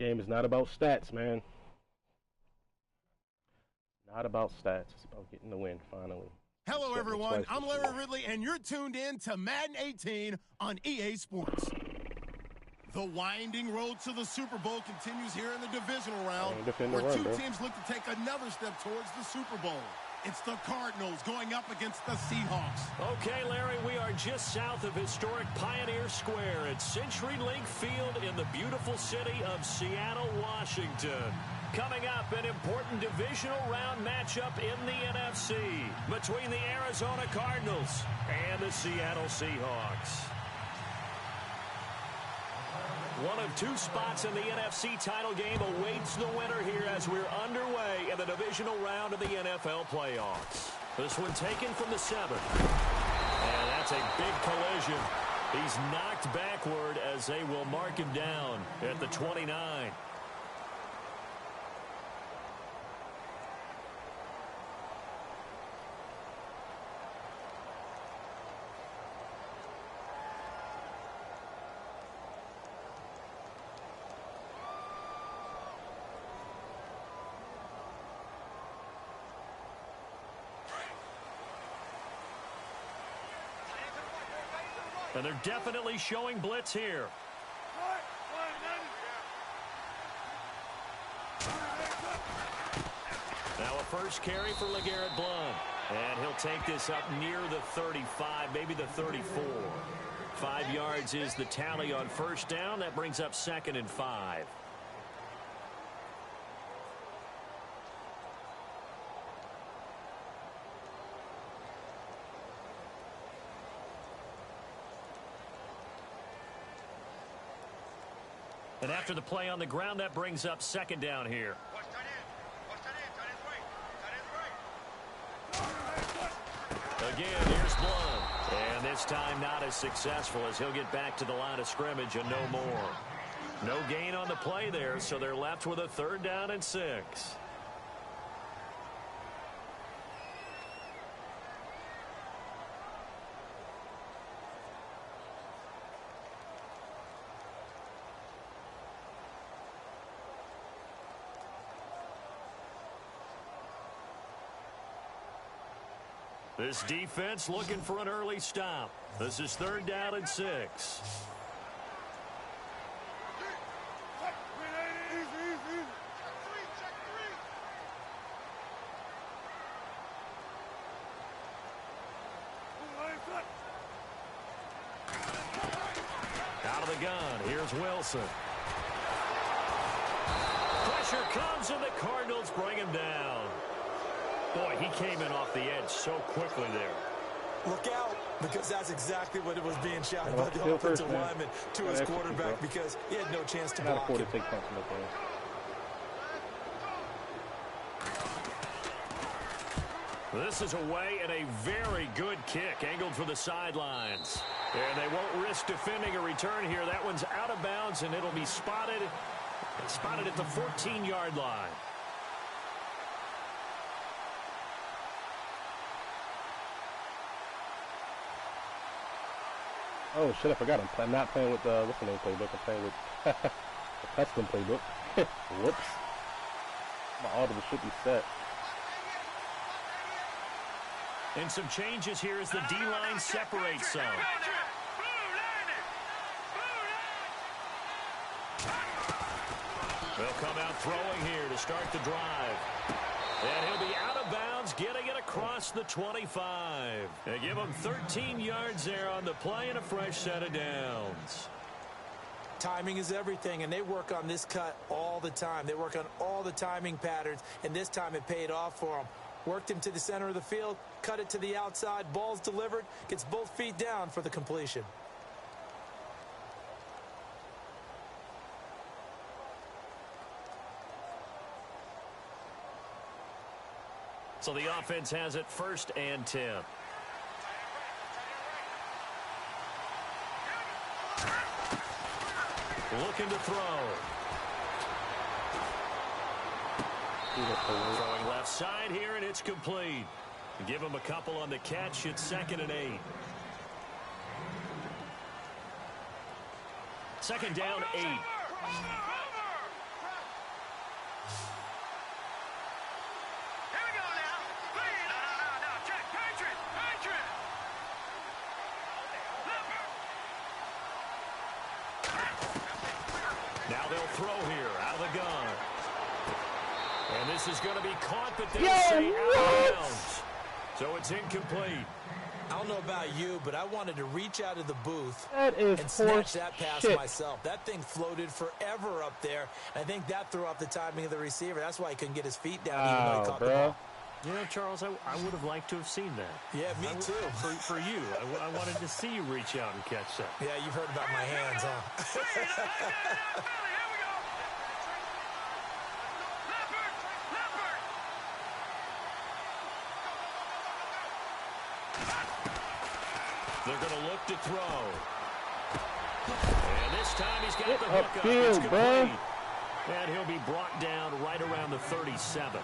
Game is not about stats, man. Not about stats. It's about getting the win, finally. Hello, everyone. I'm Larry Ridley, and you're tuned in to Madden 18 on EA Sports. The winding road to the Super Bowl continues here in the divisional round, where two teams look to take another step towards the Super Bowl. It's the Cardinals going up against the Seahawks. Okay, Larry, we are just south of historic Pioneer Square at CenturyLink Field in the beautiful city of Seattle, Washington. Coming up, an important divisional round matchup in the NFC between the Arizona Cardinals and the Seattle Seahawks. One of two spots in the NFC title game awaits the winner here as we're underway in the divisional round of the NFL playoffs. This one taken from the 7th. And that's a big collision. He's knocked backward as they will mark him down at the 29. And they're definitely showing blitz here. Now a first carry for LeGarrette Blount. And he'll take this up near the 35, maybe the 34. 5 yards is the tally on first down. That brings up 2nd and 5. And after the play on the ground, that brings up 2nd down here. Again, here's Blount. And this time not as successful as he'll get back to the line of scrimmage and no more. No gain on the play there, so they're left with a 3rd down and 6. This defense looking for an early stop. This is 3rd down and 6. Out of the gun, here's Wilson. Pressure comes and the Cardinals bring him down. Boy, he came in off the edge so quickly there. Look out, because that's exactly what it was being shouted by the offensive lineman to his quarterback, because he had no chance to block him. This is away and a very good kick angled for the sidelines. And they won't risk defending a return here. That one's out of bounds, and it'll be spotted at the 14-yard line. Oh, shit, I forgot. I'm not playing with the, what's the name playbook? I'm playing with the custom playbook. Whoops. My audible should be set. And some changes here as the D-line separates some. They'll come out throwing here to start the drive. And he'll be out of bounds, getting it across the 25. They give him 13 yards there on the play and a fresh set of downs. Timing is everything, and they work on this cut all the time. They work on all the timing patterns, and this time it paid off for them. Worked him to the center of the field, cut it to the outside, ball's delivered, gets both feet down for the completion. So the offense has it 1st and 10. Looking to throw. Throwing left side here, and it's complete. Give him a couple on the catch. It's 2nd and 8. 2nd down, 8. Now they'll throw here out of the gun. And this is going to be caught, but they'll say out of bounds. So it's incomplete. I don't know about you, but I wanted to reach out of the booth and snatch that pass myself. That thing floated forever up there. I think that threw off the timing of the receiver. That's why he couldn't get his feet down even though he caught the ball. You know, Charles, I would have liked to have seen that. Yeah, me too. For you. I wanted to see you reach out and catch that. Yeah, you've heard about my hands, huh? They're going to look to throw. And this time he's got the hook up. It's complete. And he'll be brought down right around the 37.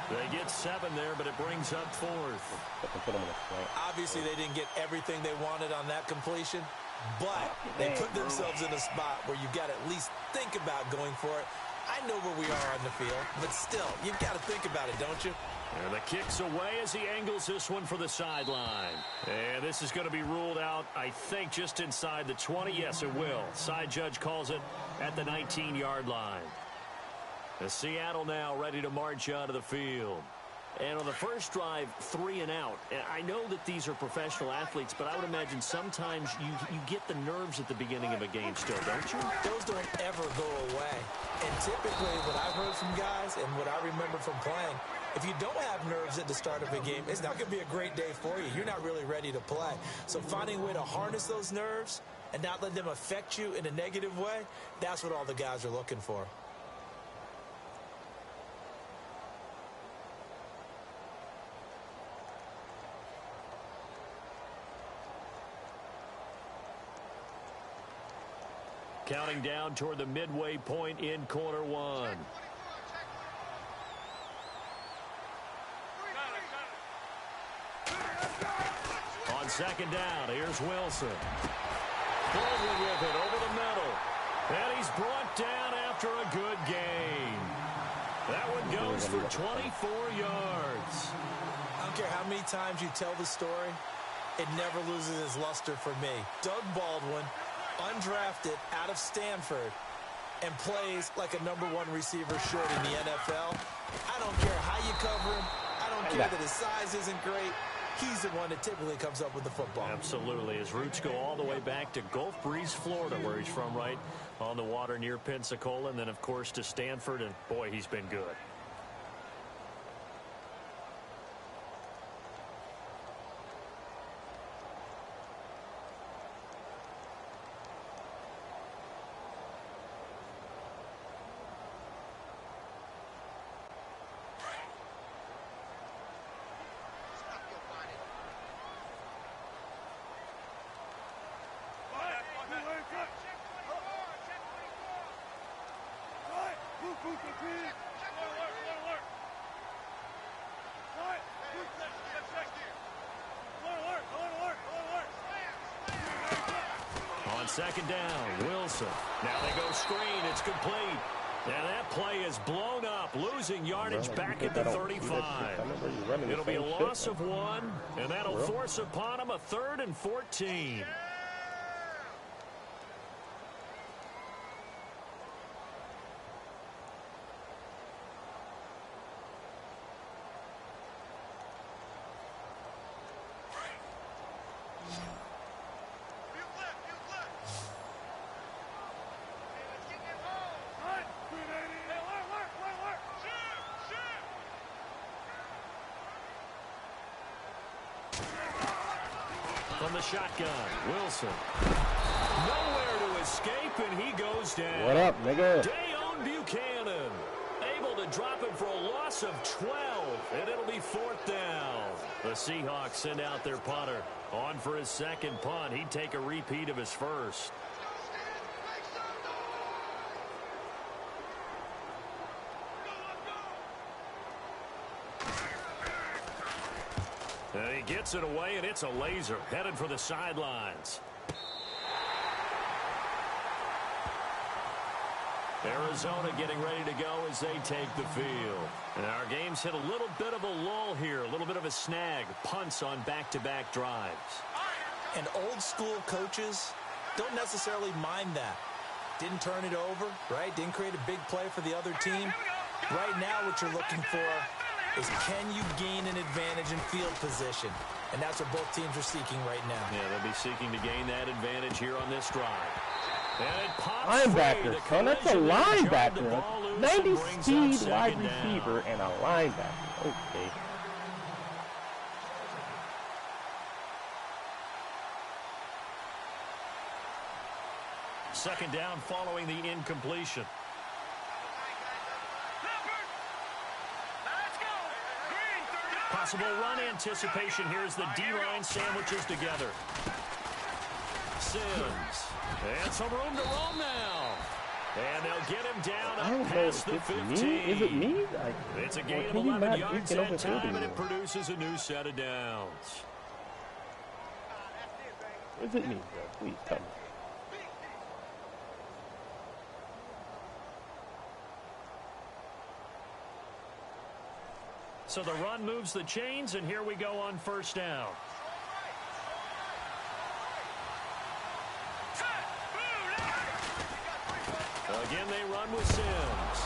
They get 7 there, but it brings up 4th. Obviously, they didn't get everything they wanted on that completion, but they put themselves in a spot where you've got to at least think about going for it. I know where we are on the field, but still, you've got to think about it, don't you? And the kick's away as he angles this one for the sideline. And this is going to be ruled out, I think, just inside the 20. Yes, it will. Side judge calls it at the 19-yard line. The Seattle now ready to march out of the field. And on the first drive, 3 and out. I know that these are professional athletes, but I would imagine sometimes you get the nerves at the beginning of a game still, don't you? Those don't ever go away. And typically what I've heard from guys and what I remember from playing, if you don't have nerves at the start of a game, it's not going to be a great day for you. You're not really ready to play. So finding a way to harness those nerves and not let them affect you in a negative way, that's what all the guys are looking for. Counting down toward the midway point in quarter 1. On second down, here's Wilson. Baldwin with it over the middle. And he's brought down after a good gain. That one goes for 24 yards. I don't care how many times you tell the story, it never loses its luster for me. Doug Baldwin, undrafted out of Stanford, and plays like a #1 receiver should in the NFL. I don't care how you cover him. I don't care that his size isn't great. He's the one that typically comes up with the football. Absolutely. His roots go all the way back to Gulf Breeze, Florida, where he's from, right on the water near Pensacola, and then, of course, to Stanford, and, boy, he's been good. On second down, Wilson. Now they go screen. It's complete. And that play is blown up, losing yardage back at the 35. It'll be a loss of 1, and that'll force upon him a 3rd and 14. From the shotgun, Wilson. Nowhere to escape, and he goes down. What up, nigga? Dayon Buchanan able to drop him for a loss of 12, and it'll be 4th down. The Seahawks send out their punter on for his second punt. He'd take a repeat of his first. And he gets it away, and it's a laser headed for the sidelines. Arizona getting ready to go as they take the field. And our game's hit a little bit of a lull here, a little bit of a snag. Punts on back-to-back drives. And old-school coaches don't necessarily mind that. Didn't turn it over, right? Didn't create a big play for the other team. Right now, what you're looking for is can you gain an advantage in field position? And that's what both teams are seeking right now. Yeah, they'll be seeking to gain that advantage here on this drive. Linebacker, son. That's a linebacker. 90 speed wide receiver and a linebacker. Okay. Second down following the incompletion. Possible run anticipation. Here's the D-line sandwiches together. Sims. And some room to roam now. And they'll get him down up past the 15. Is it me? It's a gain of 11 yards at time, and it produces a new set of downs. Is it me, bro? Please tell me. So the run moves the chains, and here we go on first down. Again, they run with Sims.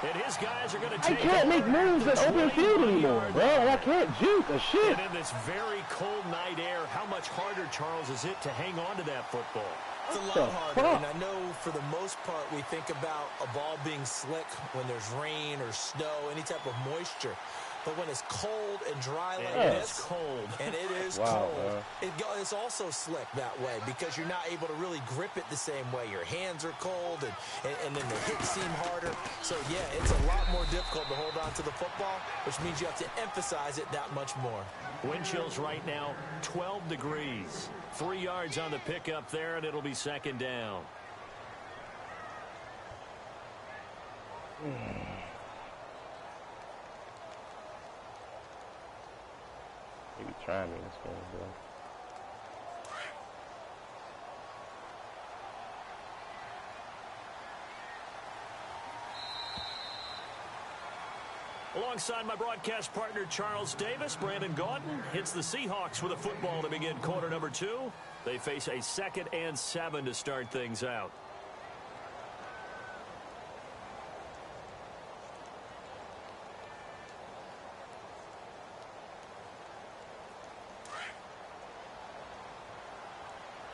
And his guys are going to take I can't make moves in open field anymore, bro. I can't juke a shit. And in this very cold night air, how much harder, Charles, is it to hang on to that football? It's a lot harder, and I know for the most part we think about a ball being slick when there's rain or snow, any type of moisture. But when it's cold and dry like this, and it is cold, it's also slick that way because you're not able to really grip it the same way. Your hands are cold, and then the hits seem harder. So, yeah, it's a lot more difficult to hold on to the football, which means you have to emphasize it that much more. Wind chills right now, 12 degrees. 3 yards on the pickup there, and it'll be second down. Maybe try me this game, bro. Alongside my broadcast partner, Charles Davis, Brandon Gaudin hits the Seahawks with a football to begin quarter number 2. They face a 2nd and 7 to start things out.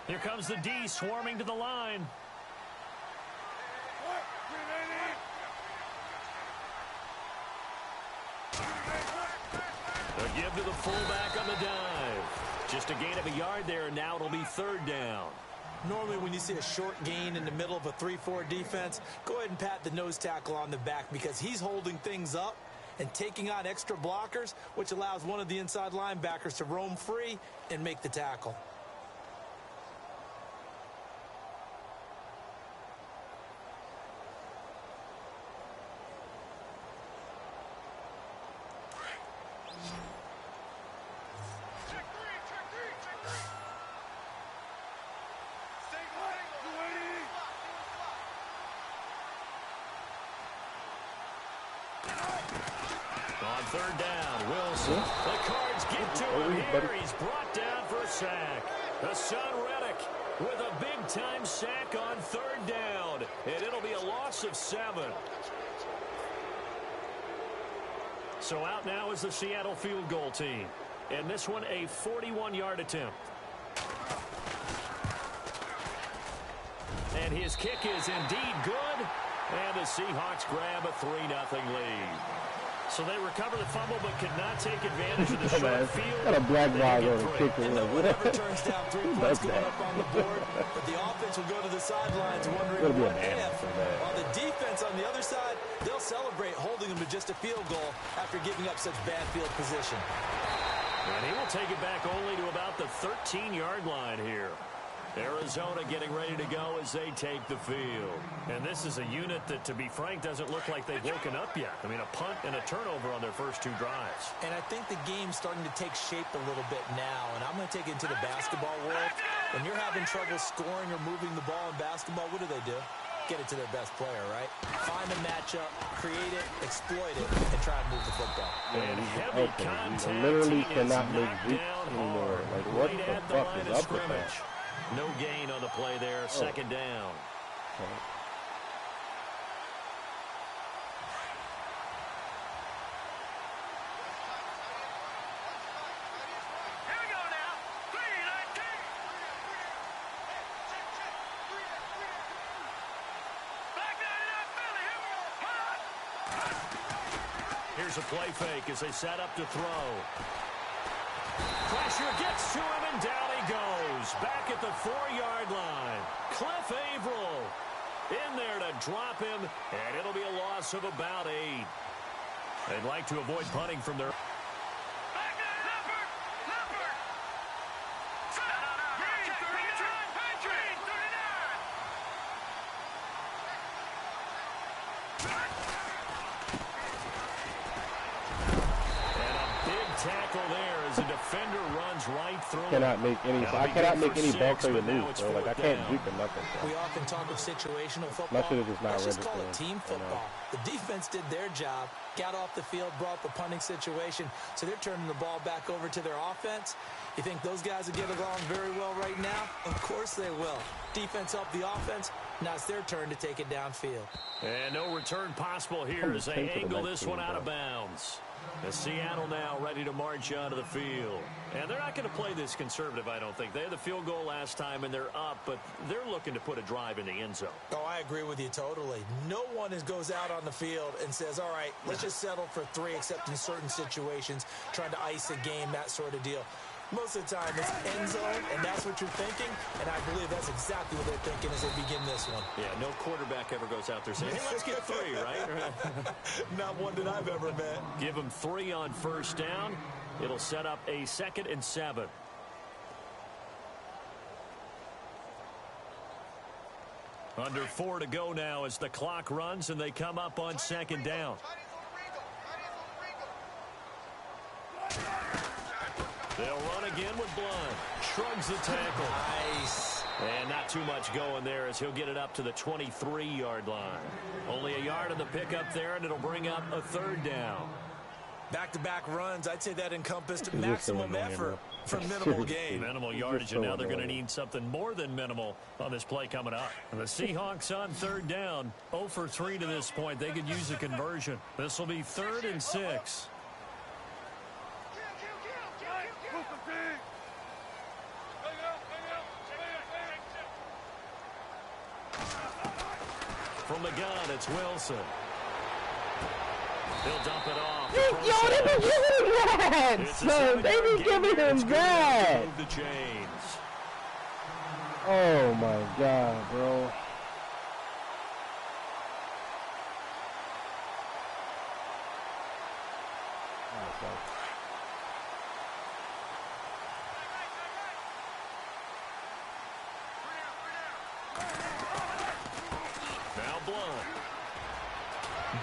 Here comes the D swarming to the line. A give to the fullback on the dive. Just a gain of a yard there, and now it'll be third down. Normally when you see a short gain in the middle of a 3-4 defense, go ahead and pat the nose tackle on the back because he's holding things up and taking on extra blockers, which allows one of the inside linebackers to roam free and make the tackle. On third down, Wilson. The Cards get to him here. He's brought down for a sack. Hassan Reddick with a big-time sack on third down. And it'll be a loss of 7. So out now is the Seattle field goal team. And this one a 41-yard attempt. And his kick is indeed good. And the Seahawks grab a 3-0 lead. So they recover the fumble, but could not take advantage of the short field. Got a black ball on the kicker. And no one ever turns down 3 points going up on the board. But the offense will go to the sidelines wondering what if. While the defense on the other side, they'll celebrate holding them to just a field goal after giving up such bad field position. And he will take it back only to about the 13-yard line here. Arizona getting ready to go as they take the field. And this is a unit that, to be frank, doesn't look like they've woken up yet. I mean, a punt and a turnover on their first 2 drives. And I think the game's starting to take shape a little bit now. And I'm going to take it into the basketball world. When you're having trouble scoring or moving the ball in basketball, what do? get it to their best player, right? Find a matchup, create it, exploit it, and try and move the football. And heavy contact. You literally He cannot is make knocked reach down anymore. hard. Like, what Right the at the fuck line is of up with that? scrimmage. No gain on the play there. Second down. Okay. Here's a play fake as they set up to throw. Pressure gets to him, and down he goes. Back at the 4-yard line. Cliff Averill in there to drop him, and it'll be a loss of about 8. They'd like to avoid punting from their... tackle there as the defender runs right through. I cannot make any ball player move, bro. Like, I can't juke or nothing. Bro. We often talk of situational football. My shit is just not Let's just call it registering, team football. The defense did their job, got off the field, brought the punting situation, so they're turning the ball back over to their offense. You think those guys will get along very well right now? Of course they will. Defense helped the offense. Now it's their turn to take it downfield. And no return possible here as they angle this one out of bounds. The Seattle now ready to march out of the field. And they're not going to play this conservative, I don't think. They had the field goal last time, and they're up, but they're looking to put a drive in the end zone. Oh, I agree with you totally. No one goes out on the field and says, all right, let's just settle for 3, except in certain situations, trying to ice a game, that sort of deal. Most of the time, it's end zone, and that's what you're thinking, and I believe that's exactly what they're thinking as they begin this one. Yeah, no quarterback ever goes out there saying, hey, let's get 3, right? Not one that I've ever met. Give them 3 on first down. It'll set up a 2nd and 7. Under 4 to go now as the clock runs, and they come up on 2nd down. They'll run again with Blunt. Shrugs the tackle. Nice. And not too much going there as he'll get it up to the 23-yard line. Only a yard on the pickup there, and it'll bring up a 3rd down. Back-to-back runs, I'd say that encompassed maximum effort for minimal gain. Minimal yardage, and now they're going to need something more than minimal on this play coming up. And the Seahawks on 3rd down, 0 for 3 to this point. They could use a conversion. This will be 3rd and 6. From the gun, it's Wilson. He'll dump it off. Yo, they been giving him that! Son, they been giving him that! The chains. Oh my God, bro.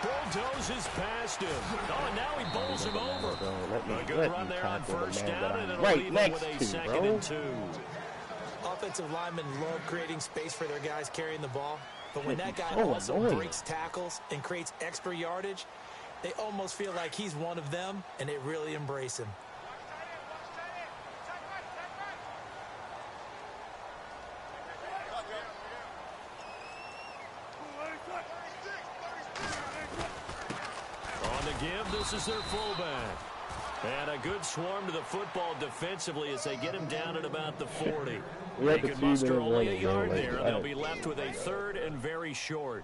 Bulldozes past him. Oh, and now he bowls him over. A good run there on first down, and it'll leave him with a 2nd and 2. Offensive linemen love creating space for their guys carrying the ball, but when that guy also breaks tackles and creates extra yardage, they almost feel like he's one of them, and they really embrace him. This is their fullback. And a good swarm to the football defensively as they get him down at about the 40. They could muster only a yard there, and they'll be left with a 3rd and very short.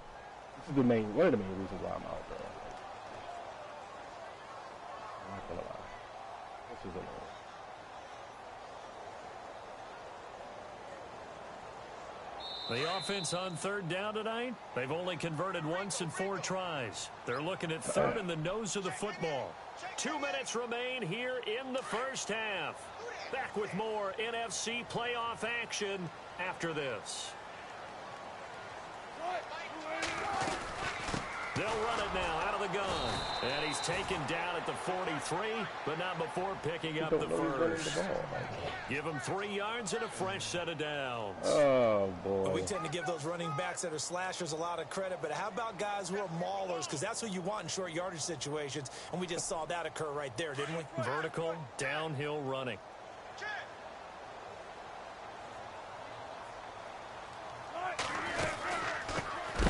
This is one of the main reasons why I'm out, bro. I'm not gonna lie. This is annoying. The offense on 3rd down tonight, they've only converted once in 4 tries. They're looking at 3rd in the nose of the football. 2 minutes remain here in the first half. Back with more NFC playoff action after this. They'll run it now out of the the gun. And he's taken down at the 43, but not before picking up the first. Give him 3 yards and a fresh set of downs. Oh, boy. We tend to give those running backs that are slashers a lot of credit, but how about guys who are maulers? Because that's who you want in short yardage situations, and we just saw that occur right there, didn't we? Vertical, downhill running.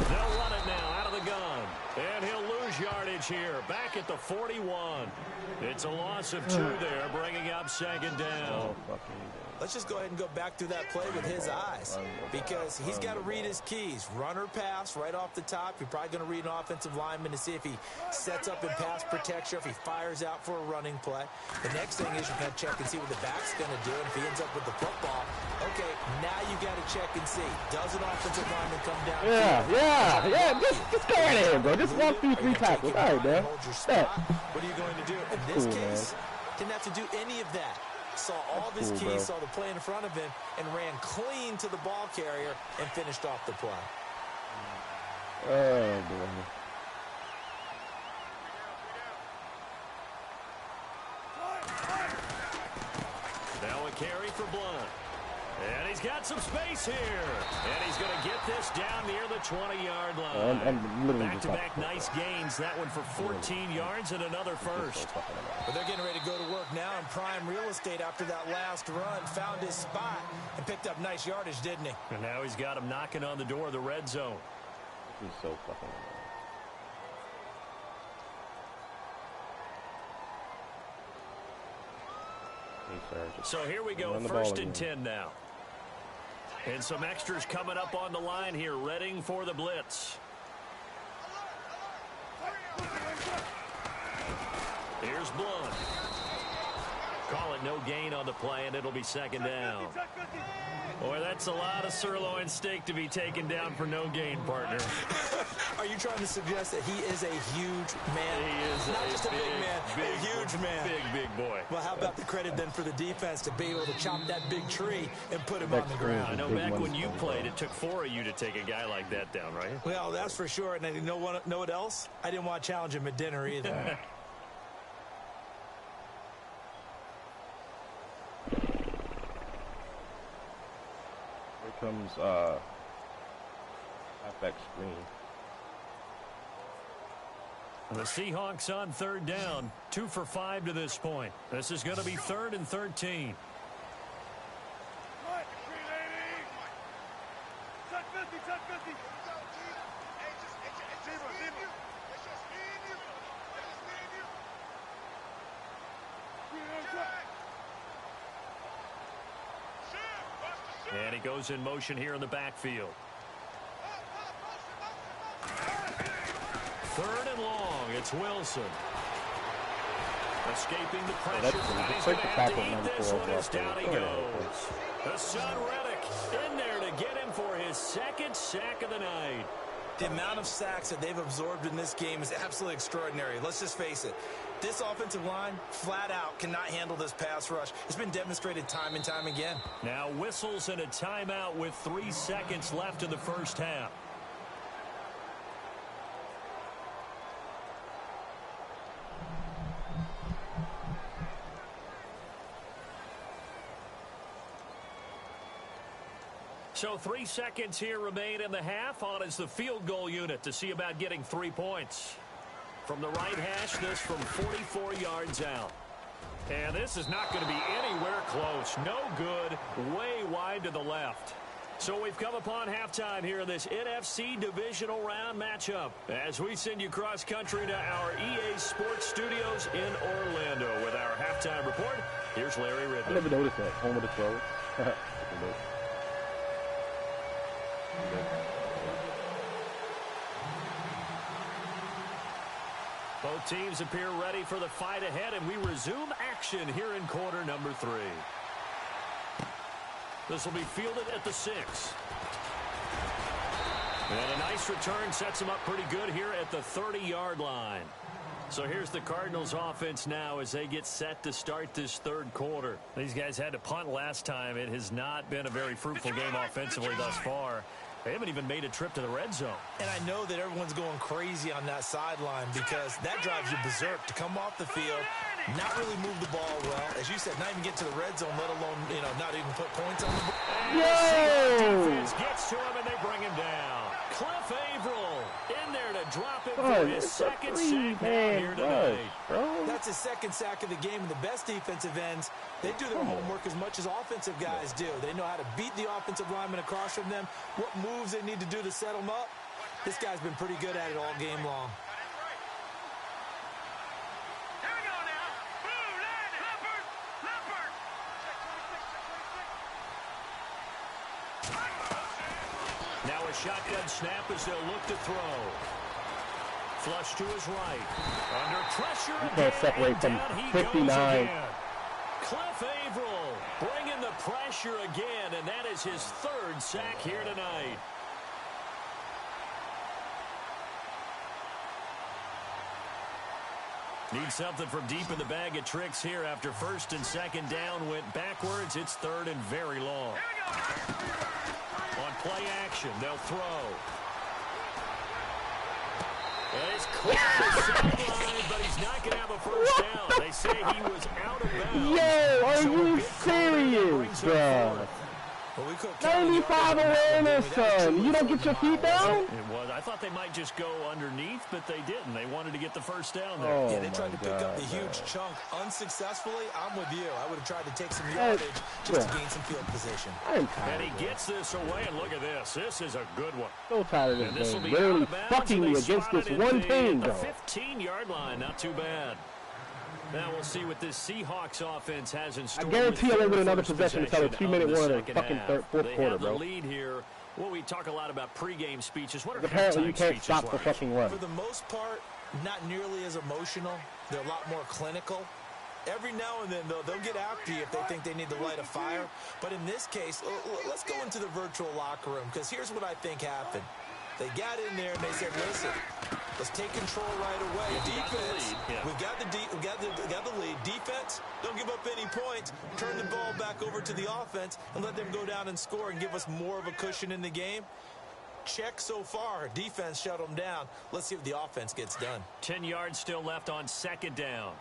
They'll run it now out of the gun. And he'll lose yardage here. Back at the 41. It's a loss of 2 there, bringing up second down. Let's just go ahead and go back through that play with his eyes, because he's got to read his keys. Run or pass right off the top. You're probably going to read an offensive lineman to see if he sets up in pass protection, if he fires out for a running play. The next thing is you're going to check and see what the back's going to do. And if he ends up with the football, okay, now you got to check and see. Does an offensive lineman come down? Yeah. Just go right ahead, bro. Just walk through 3 tackles. All right, man. Hold your spot. What are you going to do? In this case, didn't have to do any of that. Saw all of his keys, saw the play in front of him, and ran clean to the ball carrier and finished off the play. Oh, boy. Now a carry for Blunt. And he's got some space here. And he's going to get this down near the 20-yard line. Back-to-back nice gains. That one for 14 yards and another first. But they're getting ready to go to work now in prime real estate after that last run. Found his spot and picked up nice yardage, didn't he? And now he's got him knocking on the door of the red zone. This is so fucking annoying. So here we go, 1st and 10 now. And some extras coming up on the line here, readying for the blitz. Here's Blunt. Call it no gain on the play, and it'll be second down. Boy, that's a lot of sirloin steak to be taken down for no gain, partner. Are you trying to suggest that he is a huge man? He is not just a big man, a huge man. Big boy. Well, how about the credit then for the defense to be able to chop that big tree and put him on the ground? I know back when you played, it took 4 of you to take a guy like that down, right? Well, that's for sure. And you know what else? I didn't want to challenge him at dinner either. Comes halfback screen. The Seahawks on 3rd down, 2 for 5 to this point. This is going to be 3rd and 13. And he goes in motion here in the backfield. 3rd and long. It's Wilson. Escaping the pressure. And he's going to have to eat this one as down he goes. Hassan Reddick in there to get him for his 2nd sack of the night. The amount of sacks that they've absorbed in this game is absolutely extraordinary. Let's just face it. This offensive line, flat out, cannot handle this pass rush. It's been demonstrated time and time again. Now whistles and a timeout with 3 seconds left in the first half. So 3 seconds here remain in the half. On is the field goal unit to see about getting 3 points. From the right hash, this from 44 yards out. And this is not going to be anywhere close. No good. Way wide to the left. So we've come upon halftime here in this NFC Divisional Round matchup as we send you cross-country to our EA Sports Studios in Orlando with our halftime report. Here's Larry Ridley. I never noticed that. Home of the throw. Both teams appear ready for the fight ahead, and we resume action here in quarter number 3. This will be fielded at the 6. And a nice return sets them up pretty good here at the 30-yard line. So here's the Cardinals offense now as they get set to start this 3rd quarter. These guys had to punt last time. It has not been a very fruitful game offensively thus far. They haven't even made a trip to the red zone. And I know that everyone's going crazy on that sideline because that drives you berserk to come off the field, not really move the ball well. As you said, not even get to the red zone, let alone, not even put points on the board. Defense gets to him, and they bring him down. Cliff Averill in there to drop it for his second sack here tonight. That's his second sack of the game, and the best defensive ends, they do their homework as much as offensive guys do. They know how to beat the offensive lineman across from them, what moves they need to do to set them up. This guy's been pretty good at it all game long. Now a shotgun snap as they'll look to throw. Flush to his right. Under pressure. You can't separate from 59. Cliff Averill bringing the pressure again, and that is his third sack here tonight. Need something from deep in the bag of tricks here after first and second down went backwards. It's third and very long. On play action, they'll throw. It's close to the sideline, but he's not going to have a first down. They say he was out of bounds. Yo, are you serious, bro? 95 awareness, son. You don't get your feet down? It was. I thought they might just go underneath, but they didn't. They wanted to get the first down there. Yeah, they tried to pick up the huge chunk unsuccessfully. I'm with you. I would have tried to take some yardage just to gain some field position. I'm tired. And he gets this away, and look at this. This is a good one. So tired of this game. Literally fucking me against this one team, the though. 15-yard line, not too bad. Now we'll see what this Seahawks offense has in store. I guarantee I'll get another possession until the 2-minute one in the fucking fourth quarter, bro. They have the lead here. Well, we talk a lot about pregame speeches. What are apparently you can't speeches stop like? the fucking run. For the most part, not nearly as emotional. They're a lot more clinical. Every now and then, though, they'll get after you if they think they need to light a fire. But in this case, let's go into the virtual locker room, because here's what I think happened. They got in there and they said, listen, let's take control right away. Defense, we've got the lead. Defense, don't give up any points. Turn the ball back over to the offense and let them go down and score and give us more of a cushion in the game. Check so far. Defense shut them down. Let's see if the offense gets done. 10 yards still left on second down.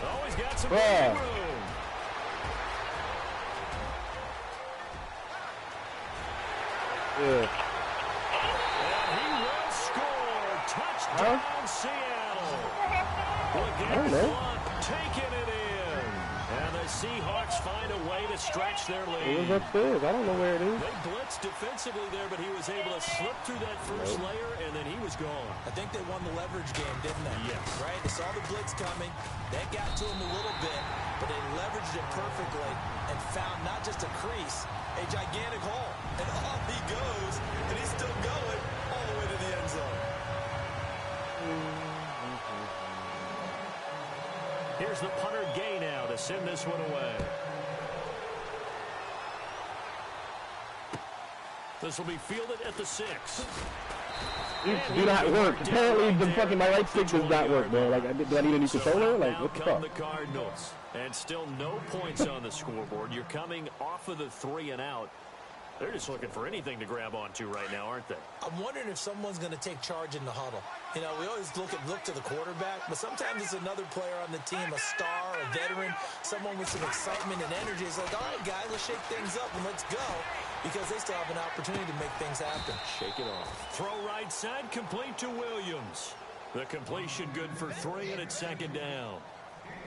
Always got some room. Yeah, And he will score. Touchdown, Seattle. Look at the clock, taking it in. And the Seahawks find a way to stretch their lead. It was upstairs. I don't know where it is. They blitzed defensively there, but he was able to slip through that first layer, and then he was gone. I think they won the leverage game, didn't they? Yes. Right? They saw the blitz coming. That got to him a little bit, but they leveraged it perfectly and found not just a crease, a gigantic hole. And off he goes, and he's still going all the way to the end zone. Here's the punter Gay now to send this one away. This will be fielded at the 6. Do not work. Apparently, the fucking my right stick does not work, bro. Like, do I need a new controller? Like, what the fuck? The Cardinals, and still no points on the scoreboard. You're coming off of the 3 and out. They're just looking for anything to grab onto right now, aren't they? I'm wondering if someone's going to take charge in the huddle. You know, we always look to the quarterback, but sometimes it's another player on the team, a star, a veteran, someone with some excitement and energy. It's like, all right, guys, let's shake things up and let's go, because they still have an opportunity to make things happen. Shake it off. Throw right side, complete to Williams. The completion good for 3, and it's second down.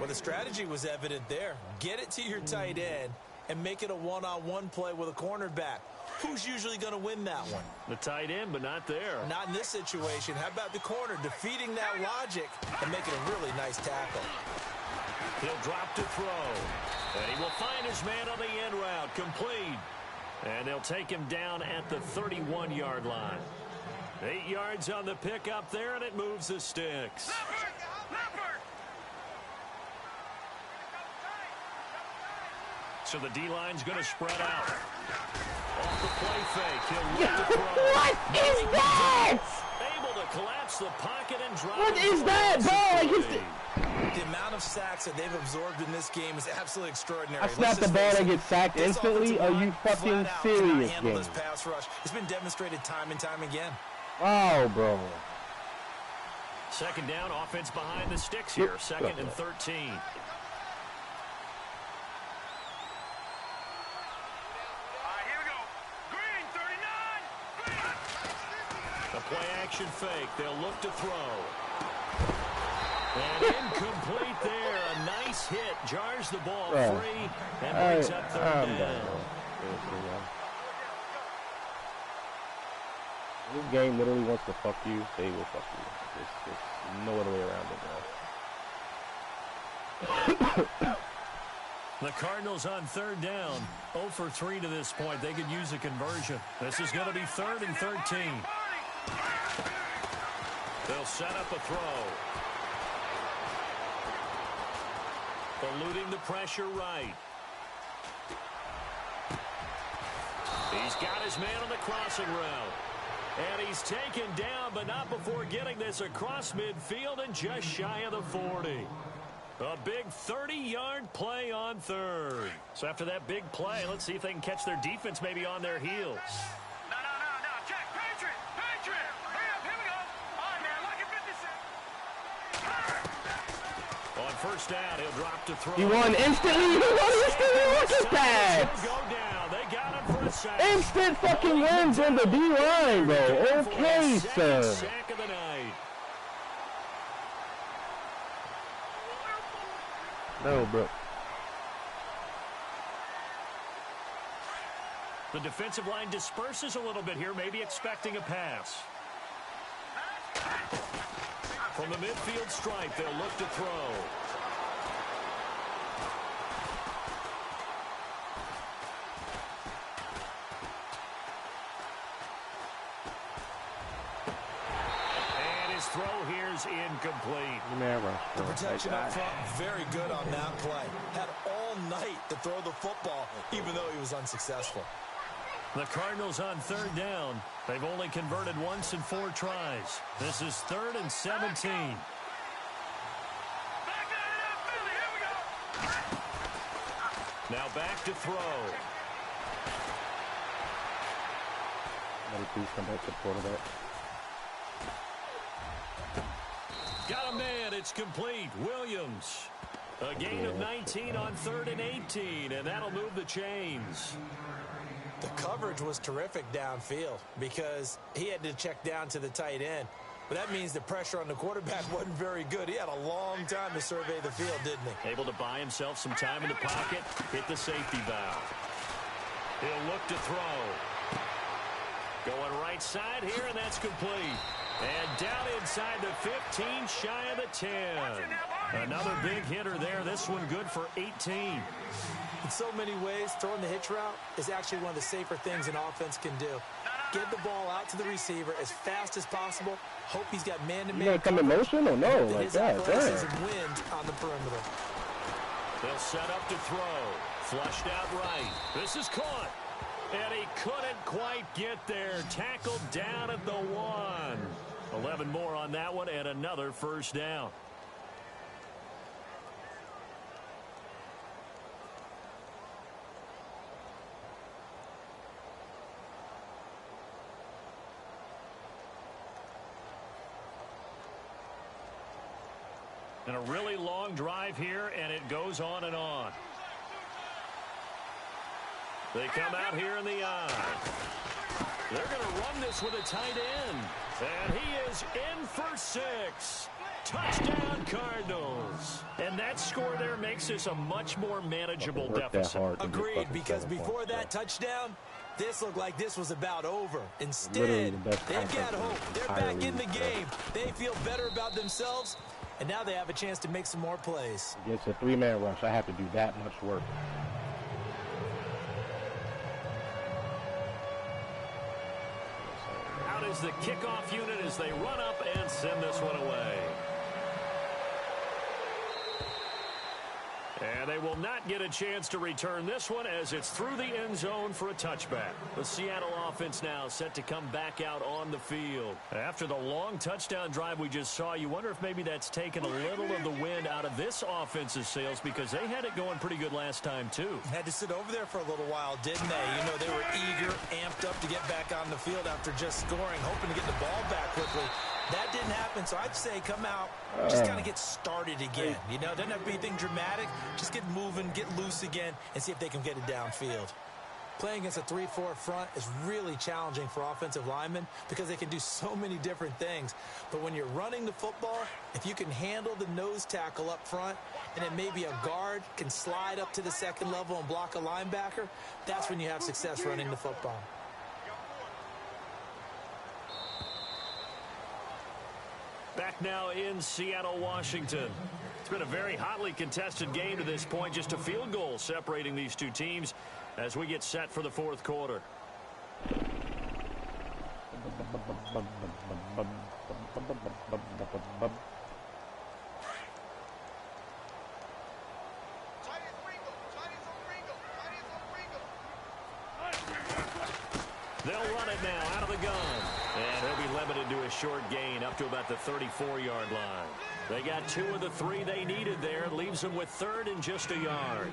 Well, the strategy was evident there. Get it to your tight end and make it a one-on-one play with a cornerback. Who's usually going to win that one? The tight end, but not there. Not in this situation. How about the corner defeating that logic and making a really nice tackle? He'll drop to throw. And he will find his man on the end route. Complete. And they'll take him down at the 31-yard line. 8 yards on the pickup there, and it moves the sticks. So the D-line's going to spread out. Off the play fake. He'll look to throw. What is that? Able to collapse the pocket and drop. What is that, bro? The amount of sacks that they've absorbed in this game is absolutely extraordinary. I snapped the ball and get sacked instantly? Are you fucking serious, game? This pass rush. It's been demonstrated time and time again. Wow, bro. Second down, offense behind the sticks here. Second and 13. Play action fake. They'll look to throw. And incomplete there. A nice hit. Jars the ball free and brings up third down. This game literally wants to fuck you. They will fuck you. There's no other way around it, bro. The Cardinals on third down. 0 for 3 to this point. They could use a conversion. This is going to be 3rd and 13. They'll set up a throw. Eluding the pressure right. He's got his man on the crossing route. And he's taken down, but not before getting this across midfield and just shy of the 40. A big 30-yard play on third. So after that big play, let's see if they can catch their defense maybe on their heels. On first down, he'll drop to throw. He won instantly. Look at that. Go down. They got him for a sack. Instant fucking wins in the D-line, bro. Okay, sir. Sack of the night. No, bro. The defensive line disperses a little bit here, maybe expecting a pass. From the midfield stripe, they'll look to throw. And his throw here's incomplete. The protection up front, very good on that play. Had all night to throw the football, even though he was unsuccessful. The Cardinals on third down. They've only converted once in 4 tries. This is 3rd and 17. Now back to throw. Somebody please come back to the quarterback. Got a man. It's complete. Williams. A gain of 19 on 3rd and 18, and that'll move the chains. The coverage was terrific downfield because he had to check down to the tight end. But that means the pressure on the quarterback wasn't very good. He had a long time to survey the field, didn't he? Able to buy himself some time in the pocket, hit the safety valve. He'll look to throw. Going right side here, and that's complete. And down inside the 15, shy of the 10. Another big hitter there. This one good for 18. In so many ways, throwing the hitch route is actually one of the safer things an offense can do. Get the ball out to the receiver as fast as possible. Hope he's got man-to-man. You gonna come in motion or no? Like his athleticism wins on the perimeter. They'll set up to throw. Flushed out right. This is caught. And he couldn't quite get there. Tackled down at the 1. 11 more on that one and another first down. And a really long drive here, and it goes on and on. They come out here in the eye. They're going to run this with a tight end. And he is in for 6. Touchdown, Cardinals. And that score there makes this a much more manageable deficit. Agreed, because before that touchdown, this looked like this was about over. Instead, they've got hope. They're back in the game. They feel better about themselves, and now they have a chance to make some more plays. Against a 3-man rush, I have to do that much work. Out is the kickoff unit as they run up and send this one away. And they will not get a chance to return this one as it's through the end zone for a touchback. The Seattle offense now set to come back out on the field. After the long touchdown drive we just saw, you wonder if maybe that's taken a little of the wind out of this offense's sails because they had it going pretty good last time too. Had to sit over there for a little while, didn't they? You know, they were eager, amped up to get back on the field after just scoring, hoping to get the ball back quickly. That didn't happen, so I'd say come out, just kind of get started again. You know, doesn't have to be anything dramatic. Just get moving, get loose again, and see if they can get it downfield. Playing against a 3-4 front is really challenging for offensive linemen because they can do so many different things. But when you're running the football, if you can handle the nose tackle up front and then maybe a guard can slide up to the second level and block a linebacker, that's when you have success running the football. Back now in Seattle, Washington. It's been a very hotly contested game to this point. Just a field goal separating these two teams as we get set for the fourth quarter. They'll run it now out of the gun. And they'll be limited to a short gain up to about the 34-yard line. They got 2 of the 3 they needed there. Leaves them with 3rd and just a yard.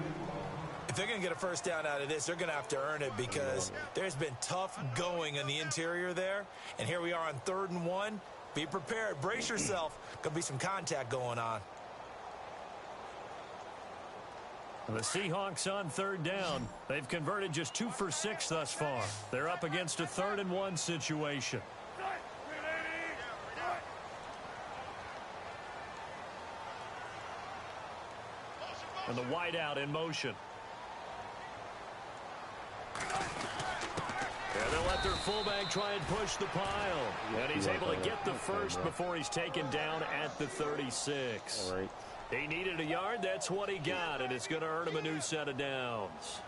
If they're going to get a first down out of this, they're going to have to earn it because there's been tough going in the interior there. And here we are on 3rd and 1. Be prepared. Brace yourself. Going to be some contact going on. The Seahawks on 3rd down. They've converted just 2 for 6 thus far. They're up against a 3rd and 1 situation. And the wideout in motion. And they'll let their fullback try and push the pile. And he's able to get the first before he's taken down at the 36. All right. He needed a yard. That's what he got, and it's going to earn him a new set of downs.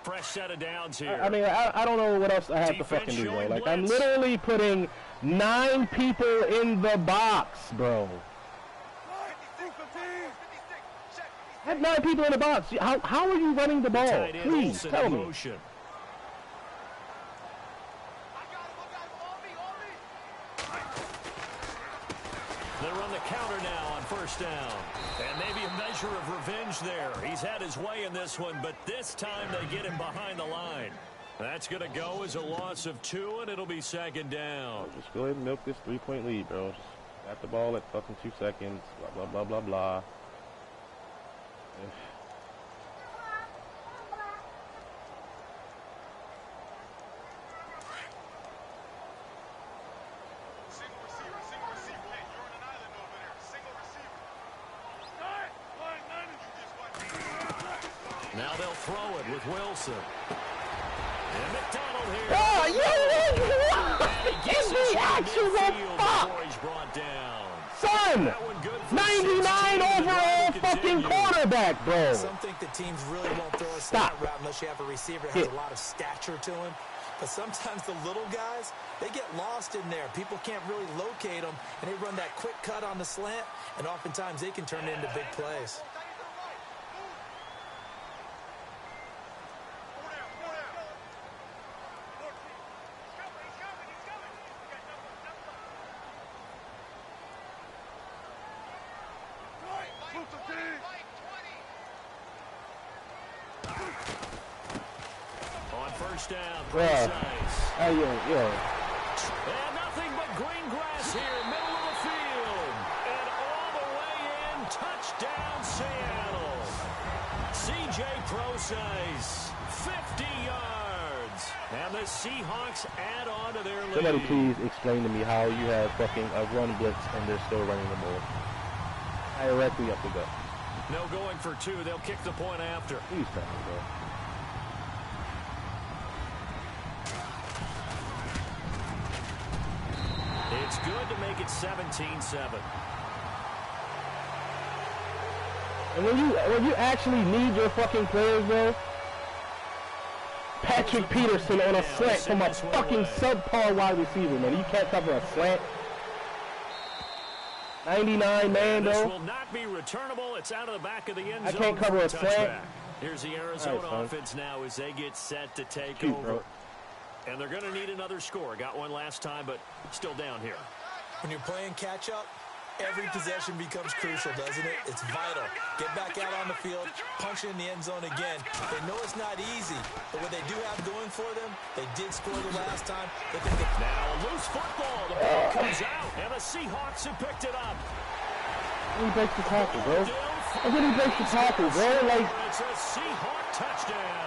Fresh set of downs here. I mean, I don't know what else I have to fucking do, bro. Like, I'm literally putting 9 people in the box, bro. I have 9 people in the box. How are you running the ball? Please, tell me. They run the counter now on first down. And maybe a measure of revenge there. He's had his way in this one, but this time they get him behind the line. That's going to go as a loss of 2, and it'll be 2nd down. Just go ahead and milk this 3-point lead, bro. Just got the ball at fucking 2 seconds. Blah, blah, blah, blah, blah. Now they'll throw it with Wilson. And McDonald here. Oh, give me actual fuck! He's brought down. Son! 99 overall fucking quarterback, bro. Some think the teams really won't throw a slant route unless you have a receiver that has a lot of stature to him. But sometimes the little guys, they get lost in there. People can't really locate them, and they run that quick cut on the slant, and oftentimes they can turn it into big plays. Down, yeah. Yo. And nothing but green grass here, middle of the field. And all the way in, touchdown Seattle. C.J. Procise, 50 yards. And the Seahawks add on to their lead. Somebody please explain to me how you have fucking a run blitz and they're still running the ball. Directly up the gut. No going for 2. They'll kick the point after. Please tell me, bro. It's good to make it 17-7. And when you actually need your fucking players, bro, Patrick Peterson on a slant from a fucking subpar wide receiver, man. You can't cover a slant. 99, man, though. This will not be returnable. It's out of the back of the end zone. I can't cover a slant. Here's the Arizona offense now as they get set to take over. Bro. And they're going to need another score. Got one last time, but still down here. When you're playing catch-up, every possession becomes crucial, doesn't it? It's vital. Get back out on the field, punch it in the end zone again. They know it's not easy, but what they do have going for them, they did score the last time. Now a loose football. The ball comes out, and the Seahawks have picked it up. He breaks the tackle, bro. And then he breaks the tackle, bro. Like, it's a Seahawk touchdown.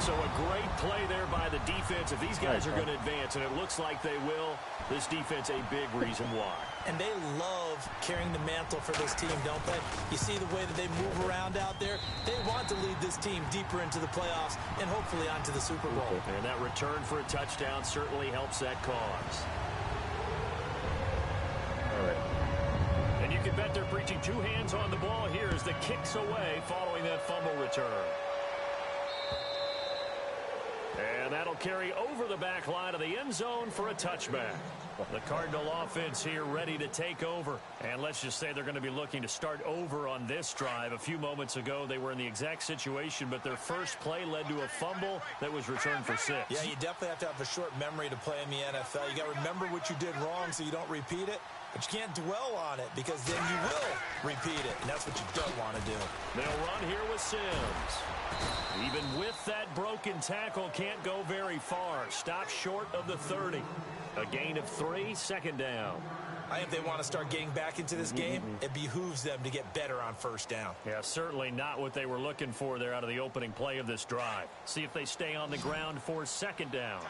So a great play there by the defense. If these guys are going to advance, and it looks like they will, this defense a big reason why. And they love carrying the mantle for this team, don't they? You see the way that they move around out there. They want to lead this team deeper into the playoffs and hopefully onto the Super Bowl. And that return for a touchdown certainly helps that cause. all right. And you can bet they're preaching two hands on the ball here as the kicks away following that fumble return. And that'll carry over the back line of the end zone for a touchback. The Cardinal offense here ready to take over. And let's just say they're going to be looking to start over on this drive. A few moments ago, they were in the exact situation, but their first play led to a fumble that was returned for 6. Yeah, you definitely have to have a short memory to play in the NFL. You got to remember what you did wrong so you don't repeat it. But you can't dwell on it because then you will repeat it. And that's what you don't want to do. They'll run here with Sims. Even with that broken tackle, can't go very far. Stop short of the 30. A gain of 3, second down. I think they want to start getting back into this game. It behooves them to get better on first down. Yeah, certainly not what they were looking for there out of the opening play of this drive. See if they stay on the ground for second down.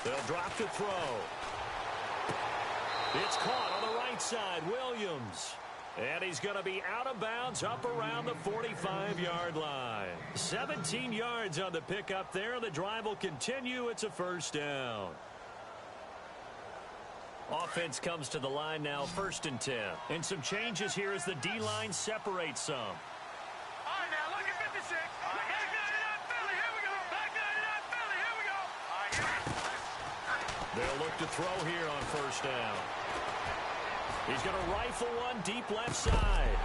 They'll drop to throw. It's caught on the right side. Williams. And he's going to be out of bounds up around the 45-yard line. 17 yards on the pickup there. The drive will continue. It's a first down. Offense comes to the line now, 1st and 10. And some changes here as the D-line separates some. All right, now look at 56. Back 99 Philly, here we go. Back 99 Philly, here we go. All right, here. They'll look to throw here on first down. He's going to rifle one deep left side.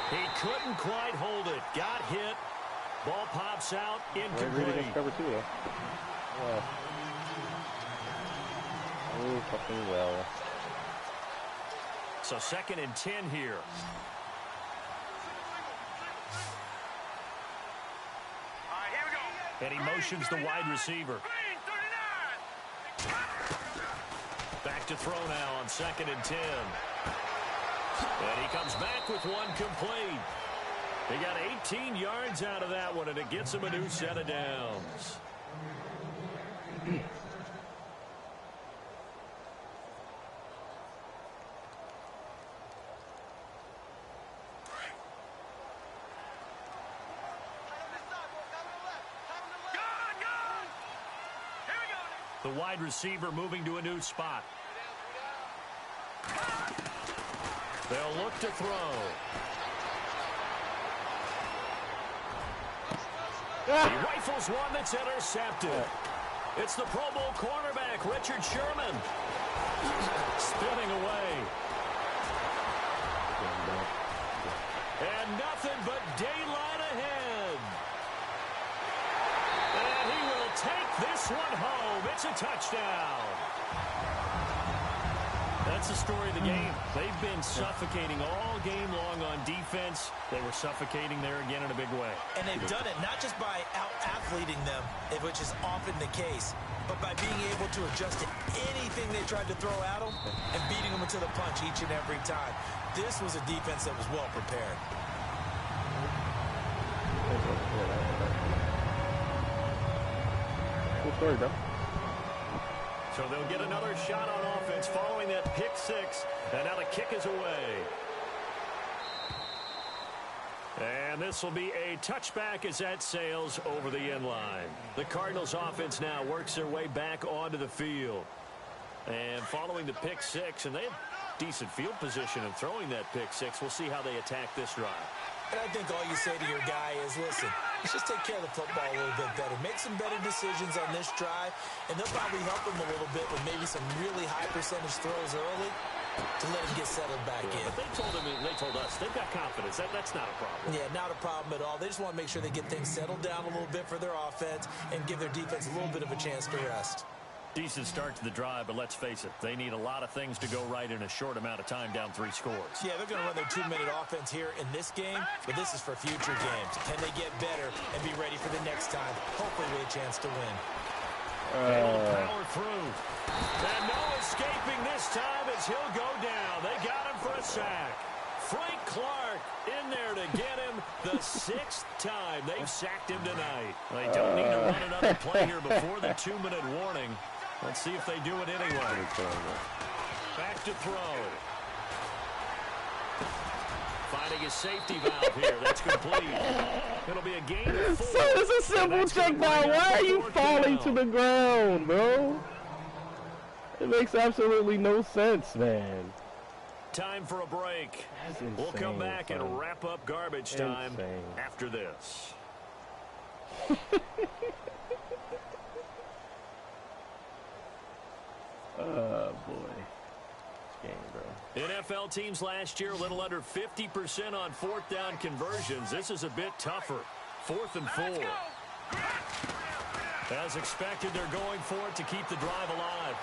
He couldn't quite hold it. Got hit. Ball pops out. Incomplete. Cover 2, though. Yeah. Oh, fucking well. So 2nd and 10 here. All right, here we go. And he motions the wide receiver. Green, 39. Back to throw now on 2nd and 10. And he comes back with one complete. He got 18 yards out of that one, and it gets him a new set of downs. The wide receiver moving to a new spot. They'll look to throw. He rifles one that's intercepted. It's the Pro Bowl cornerback, Richard Sherman. Spinning away. And nothing but daylight ahead. And he will take this one home. It's a touchdown. That's the story of the game. They've been suffocating all game long on defense. They were suffocating there again in a big way. And they've done it not just by out-athleting them, which is often the case, but by being able to adjust to anything they tried to throw at them and beating them into the punch each and every time. This was a defense that was well prepared. Cool story, though. So they'll get another shot on offense following that pick 6. And now the kick is away. And this will be a touchback as that sails over the end line. The Cardinals offense now works their way back onto the field. And following the pick 6, and they've decent field position and throwing that pick six. We'll see how they attack this drive. And I think all you say to your guy is, listen, let's just take care of the football a little bit better. Make some better decisions on this drive, and they'll probably help him a little bit with maybe some really high percentage throws early to let him get settled back in. But they told us they've got confidence. That's not a problem. Yeah, not a problem at all. They just want to make sure they get things settled down a little bit for their offense and give their defense a little bit of a chance to rest. Decent start to the drive, but let's face it, they need a lot of things to go right in a short amount of time down 3 scores. Yeah, they're going to run their 2-minute offense here in this game, but this is for future games. Can they get better and be ready for the next time, hopefully with a chance to win? They'll power through. And no escaping this time as he'll go down. They got him for a sack. Frank Clark in there to get him the 6th time they've sacked him tonight. They don't need to run another play here before the 2-minute warning. Let's see if they do it anyway. Back to throw. Finding a safety valve here. That's complete. It'll be a gain of 4. So it's a simple check down. Why are you falling to the ground, bro? It makes absolutely no sense, man. Time for a break. Insane, we'll come back and wrap up garbage time after this. Oh, boy. Game, bro. NFL teams last year, a little under 50% on 4th down conversions. This is a bit tougher. 4th and 4. As expected, they're going for it to keep the drive alive.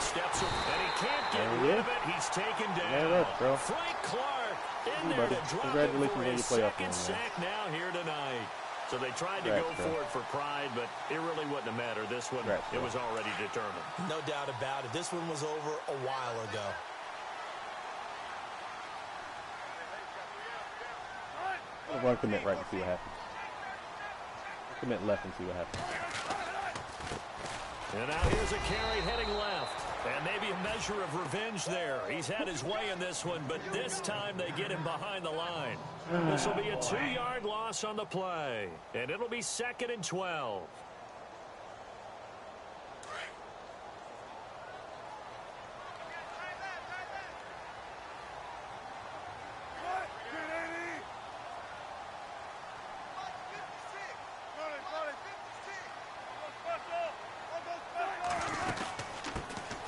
Steps up, and he can't get rid of it. He's taken down. Frank Clark in there to drop it for his 2nd sack now here tonight. So they tried to go for it for pride, but it really wouldn't have mattered. This one, it was already determined. No doubt about it. This one was over a while ago. I'm going to commit right and see what happens. I'll commit left and see what happens. And now here's a carry heading left. And maybe a measure of revenge there. He's had his way in this one, but this time they get him behind the line. This will be a 2-yard loss on the play. And it'll be 2nd and 12.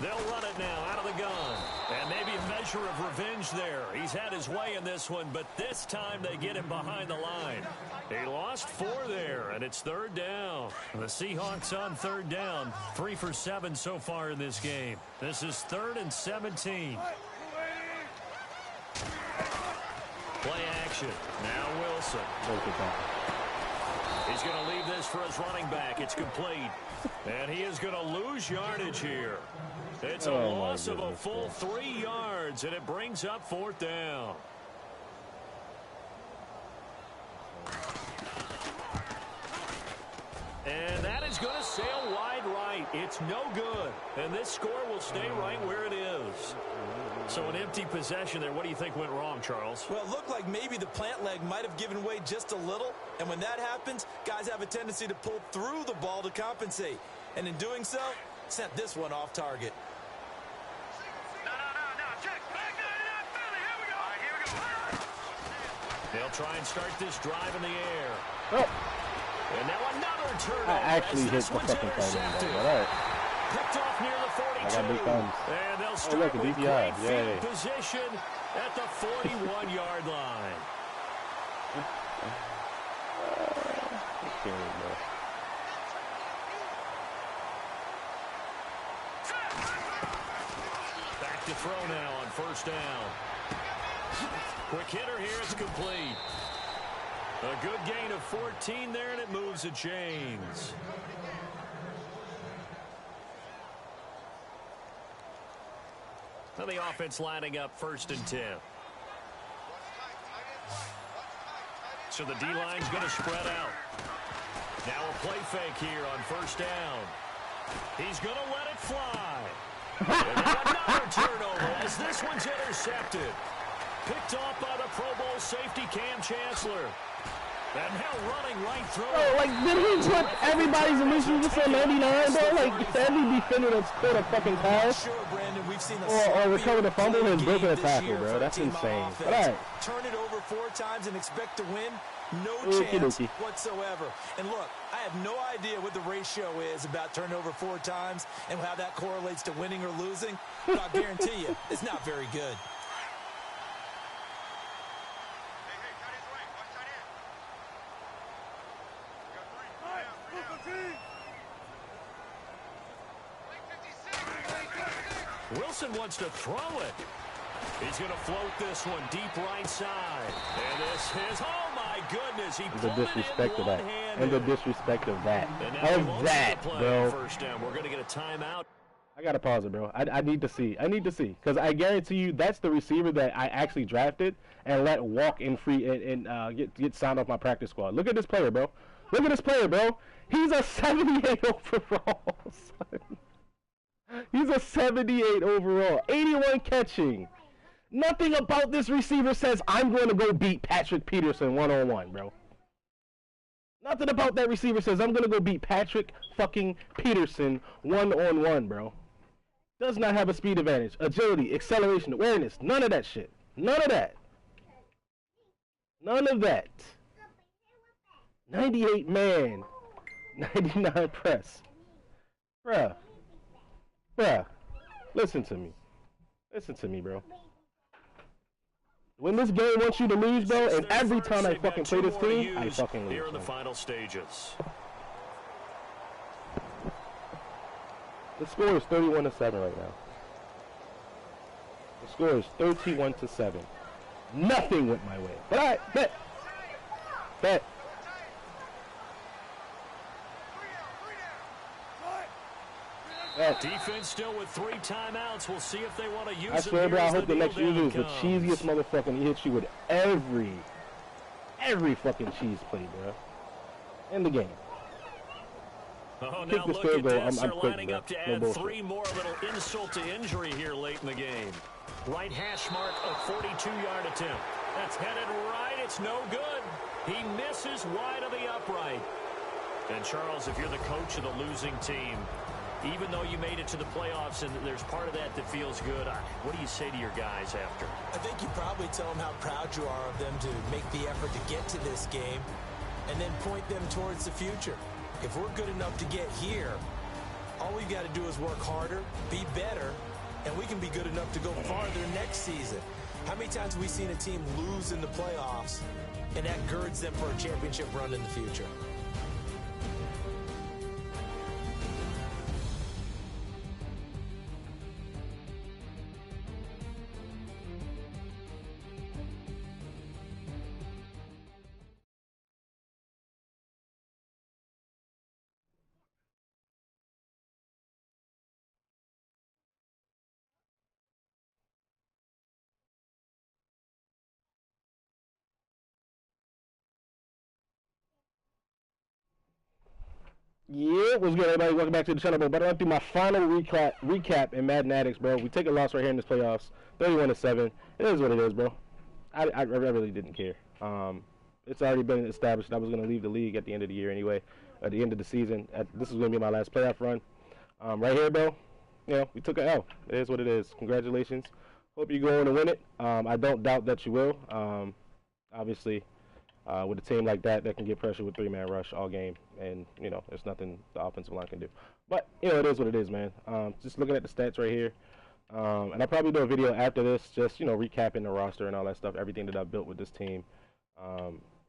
They'll run it now out of the gun. And maybe a measure of revenge there. He's had his way in this one, but this time they get him behind the line. He lost 4 there, and it's 3rd down. The Seahawks on 3rd down. 3 for 7 so far in this game. This is 3rd and 17. Play action. Now Wilson. He's going to leave this for his running back. It's complete. And he is going to lose yardage here. It's a loss of a full 3 yards, and it brings up 4th down. And that is going to sail wide right. It's no good. And this score will stay right where it is. So an empty possession there. What do you think went wrong, Charles? Well, it looked like maybe the plant leg might have given way just a little. And when that happens, guys have a tendency to pull through the ball to compensate. And in doing so, sent this one off target. They'll try and start this drive in the air. Oh. And now another turnover. I actually hit the fucking thing. Alright. Picked off near the 42. I got big thumbs. And they'll start with DPI. great field position at the 41-yard line. Back to throw now on 1st down. Quick hitter here, it's complete. A good gain of 14 there, and it moves the chains. Now the offense lining up 1st and 10. So the D-line's going to spread out. Now a play fake here on 1st down. He's going to let it fly. And now another turnover as this one's intercepted. Picked off by the Pro Bowl safety Cam Chancellor. And now running right through. Bro, like, did he put everybody's illusion just on 99, bro? Like, every defender that's caught a fucking pass Sure, Brandon, we've seen or recovered a fumble has broken a tackle, bro. That's insane. But, all right. Turn it over 4 times and expect to win? No chance whatsoever. And look, I have no idea what the ratio is about turning over 4 times and how that correlates to winning or losing, but I guarantee you, it's not very good. Wilson wants to throw it. He's going to float this one deep right side. And this is, oh my goodness, he pulled it in one-handed. And the disrespect of that. Bro. First down. We're going to get a timeout. I got to pause it, bro. I need to see. Because I guarantee you that's the receiver that I actually drafted and let walk in free and get signed off my practice squad. Look at this player, bro. He's a 78 overall, son. He's a 78 overall, 81 catching. Nothing about this receiver says I'm going to go beat Patrick Peterson one-on-one, bro. Nothing about that receiver says I'm going to go beat Patrick fucking Peterson one-on-one, bro. Does not have a speed advantage, agility, acceleration, awareness, none of that shit. None of that. 98 man, 99 press. Bruh. Listen to me, bro. When this game wants you to lose, bro, and every time I fucking play this team, I fucking lose. Here in the final stages. The score is 31-7 right now. The score is 31-7. Nothing went my way. But I bet. Defense still with 3 timeouts. We'll see if they want to use it. I swear, bro, I hope the next user is the cheesiest motherfucker and he hits you with every fucking cheese play, bro. In the game. Oh, now look at this. They're lining up to add 3 more. Little insult to injury here late in the game. Right hash mark, a 42-yard attempt. That's headed right. It's no good. He misses wide of the upright. And, Charles, if you're the coach of the losing team, even though you made it to the playoffs and there's part of that feels good, what do you say to your guys after? I think you probably tell them how proud you are of them to make the effort to get to this game and then point them towards the future. If we're good enough to get here, all we've got to do is work harder, be better, and we can be good enough to go farther next season. How many times have we seen a team lose in the playoffs, and that girds them for a championship run in the future? Yeah, what's good, everybody? Welcome back to the channel, bro. But I went through my final recap in Madden Addicts, bro. We take a loss right here in this playoffs, 31-7. It is what it is, bro. I really didn't care. It's already been established that I was going to leave the league at the end of the year anyway, at the end of the season. This is going to be my last playoff run. Right here, bro, you know, we took an L. It is what it is. Congratulations. Hope you go on and win it. I don't doubt that you will. Obviously, with a team like that can get pressure with 3-man rush all game, and you know there's nothing the offensive line can do. But you know it is what it is, man. Just looking at the stats right here, and I'll probably do a video after this, just you know recapping the roster and all that stuff, everything that I've built with this team,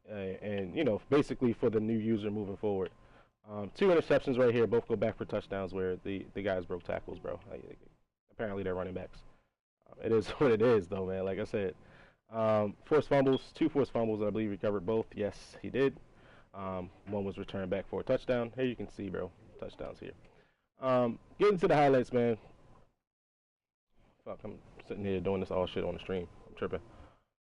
and you know basically for the new user moving forward. 2 interceptions right here, both go back for touchdowns where the guys broke tackles, bro. Apparently they're running backs. It is what it is, though, man. Like I said. Forced fumbles, 2 forced fumbles, I believe recovered both. Yes, he did. One was returned back for a touchdown. Here you can see, bro, touchdowns here. Getting to the highlights, man. Fuck, I'm sitting here doing this all shit on the stream. I'm tripping.